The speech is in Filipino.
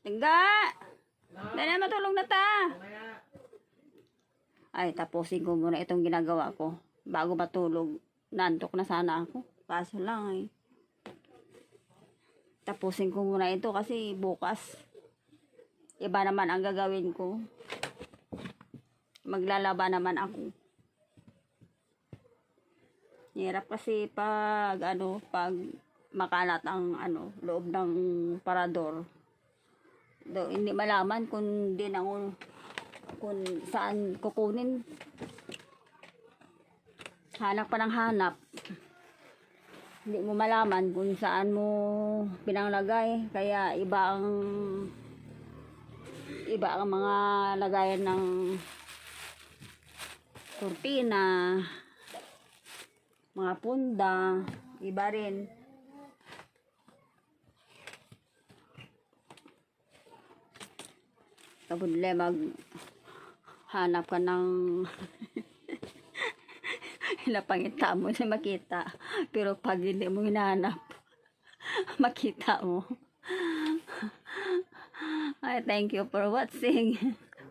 Tingga! Dahil na matulog na ta. Ay, tapusin ko muna itong ginagawa ko. Bago matulog, nantok na sana ako. Kaso lang eh. Tapusin ko muna ito kasi bukas iba naman ang gagawin ko. Maglalaba naman ako. Hirap kasi pag makalat ang loob ng parador. Hindi malaman kung saan kukunin. Hanap pa ng hanap. Hindi mo malaman kung saan mo pinanglagay. Kaya iba ang mga lagayan ng kurtina, mga punda, iba rin. Kabudle, maghanap ka ng ilapangita mo na makita. Pero pag hindi mo hinahanap, makita mo. Ay, thank you for watching.